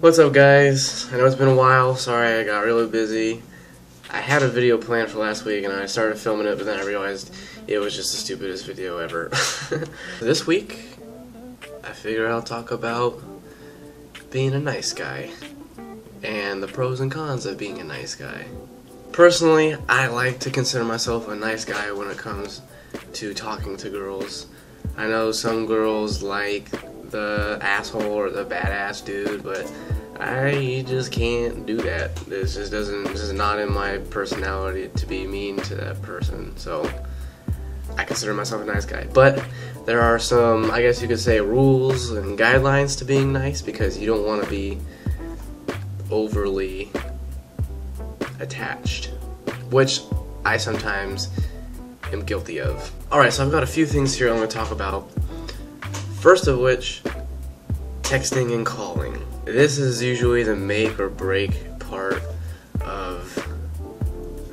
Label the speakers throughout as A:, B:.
A: What's up, guys? I know it's been a while. Sorry, I got really busy. I had a video planned for last week and I started filming it, but then I realized it was just the stupidest video ever. This week, I figured I'll talk about being a nice guy and the pros and cons of being a nice guy. Personally, I like to consider myself a nice guy when it comes to talking to girls. I know some girls like the asshole or the badass dude, but I just can't do that. This is not in my personality to be mean to that person. So I consider myself a nice guy. But there are some, I guess you could say, rules and guidelines to being nice, because you don't want to be overly attached, which I sometimes am guilty of. Alright, so I've got a few things here I'm going to talk about. First of which, texting and calling. This is usually the make or break part of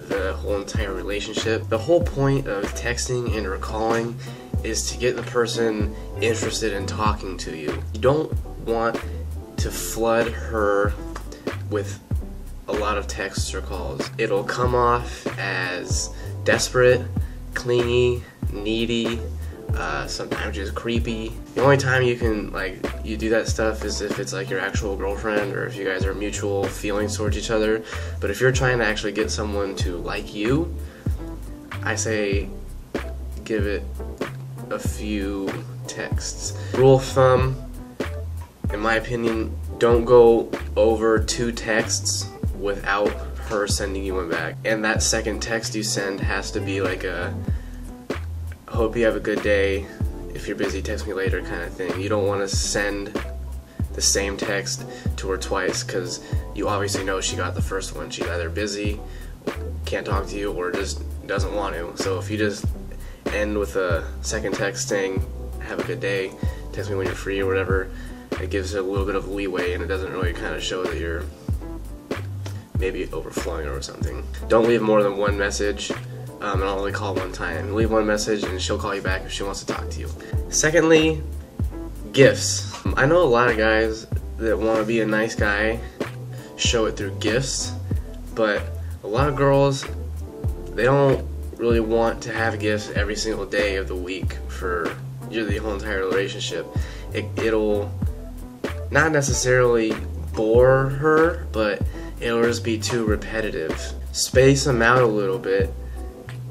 A: the whole entire relationship. The whole point of texting and or calling is to get the person interested in talking to you. You don't want to flood her with a lot of texts or calls. It'll come off as desperate, clingy, needy, sometimes just creepy. The only time you can you do that stuff is if it's like your actual girlfriend or if you guys are mutual feelings towards each other. But if you're trying to actually get someone to like you, I say give it a few texts. Rule of thumb, in my opinion, don't go over 2 texts without her sending you one back. And that second text you send has to be like a hope you have a good day, if you're busy text me later kind of thing. You don't want to send the same text to her twice, because you obviously know she got the first one. She's either busy, can't talk to you, or just doesn't want to. So if you just end with a second text saying have a good day, text me when you're free or whatever, it gives it a little bit of leeway and it doesn't really kind of show that you're maybe overflowing or something. Don't leave more than one message. And I'll only call one time. Leave one message and she'll call you back if she wants to talk to you. Secondly, gifts. I know a lot of guys that want to be a nice guy show it through gifts, but a lot of girls, they don't really want to have gifts every single day of the week for the whole entire relationship. It'll not necessarily bore her, but it'll just be too repetitive. Space them out a little bit.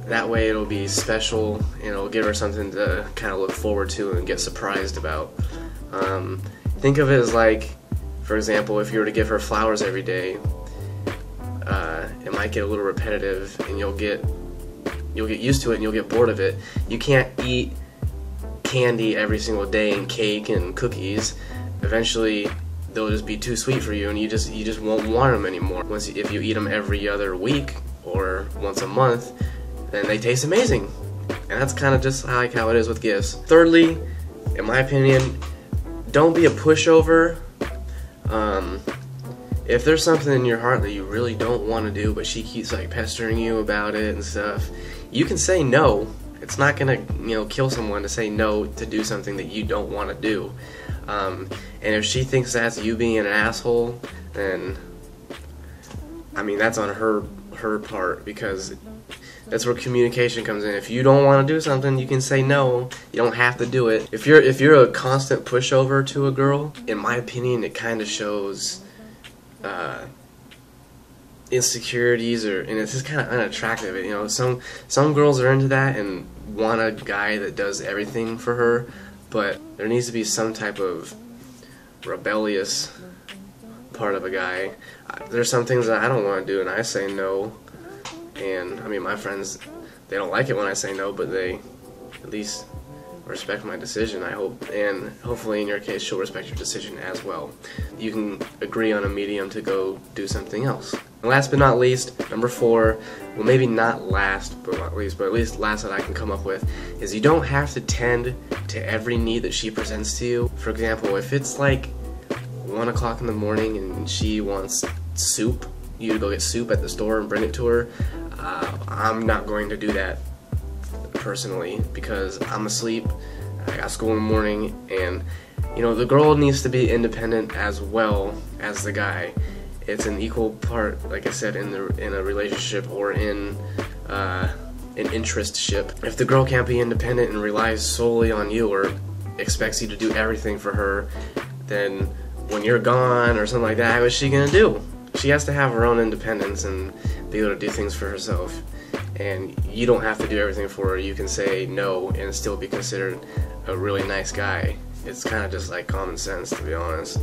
A: That way it'll be special and it'll give her something to kind of look forward to and get surprised about. Think of it as like, for example, if you were to give her flowers every day, it might get a little repetitive and you'll get used to it and you'll get bored of it. You can't eat candy every single day and cake and cookies. Eventually they'll just be too sweet for you and you just won't want them anymore. If you eat them every other week or once a month, then they taste amazing. And that's kind of just like how it is with gifts. Thirdly, in my opinion, don't be a pushover. If there's something in your heart that you really don't want to do, but she keeps like pestering you about it and stuff, you can say no. It's not gonna, kill someone to say no to do something that you don't want to do. And if she thinks that's you being an asshole, then I mean that's on her part, because that's where communication comes in. If you don't want to do something, you can say no. You don't have to do it. If you're a constant pushover to a girl, in my opinion, it kind of shows insecurities, and it's just kind of unattractive. Some girls are into that and want a guy that does everything for her, but there needs to be some type of rebellious part of a guy. There's some things that I don't want to do and I say no. And I mean, my friends, they don't like it when I say no, but they at least respect my decision, I hope. And hopefully in your case, she'll respect your decision as well. You can agree on a medium to go do something else. And last but not least, number 4, well maybe not last but not least, but at least last that I can come up with, is you don't have to tend to every need that she presents to you. For example, if it's like 1 o'clock in the morning and she wants soup, you to go get soup at the store and bring it to her, I'm not going to do that personally, because I'm asleep, I got school in the morning, and You know, the girl needs to be independent as well as the guy. It's an equal part, like I said, in a relationship or in an interestship. If the girl can't be independent and relies solely on you or expects you to do everything for her, then when you're gone or something like that, what's she gonna do? She has to have her own independence and be able to do things for herself. And you don't have to do everything for her. You can say no and still be considered a really nice guy. It's kind of just like common sense, to be honest.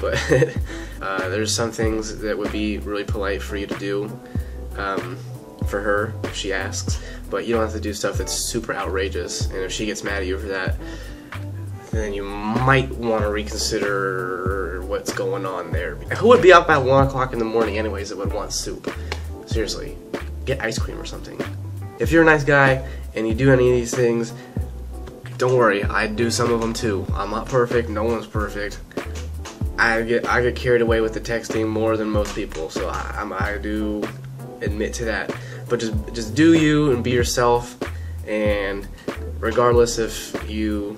A: But there's some things that would be really polite for you to do for her if she asks, but you don't have to do stuff that's super outrageous. And if she gets mad at you for that, then you might want to reconsider what's going on there. Who would be up at 1 o'clock in the morning anyways that would want soup? Seriously, get ice cream or something. If you're a nice guy and you do any of these things, don't worry, I do some of them too. I'm not perfect, no one's perfect. I get carried away with the texting more than most people, so I do admit to that. But just do you and be yourself, and regardless if you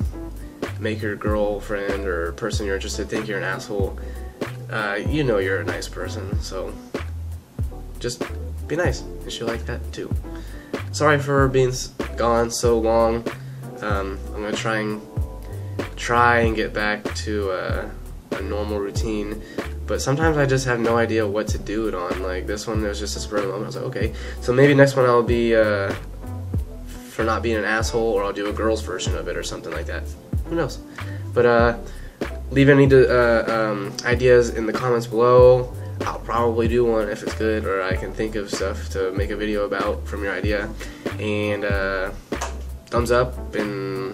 A: make your girlfriend or person you're interested in think you're an asshole, you know you're a nice person, so just be nice, and she'll like that too. Sorry for being gone so long. I'm gonna try and get back to a normal routine, but sometimes I just have no idea what to do it on. Like this one, there's just a spur of the moment. I was like, okay, so maybe next one I'll be for not being an asshole, or I'll do a girl's version of it or something like that. Who knows? But leave any ideas in the comments below. I'll probably do one if it's good, or I can think of stuff to make a video about from your idea. And thumbs up, and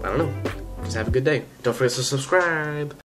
A: I don't know. Just have a good day. Don't forget to subscribe.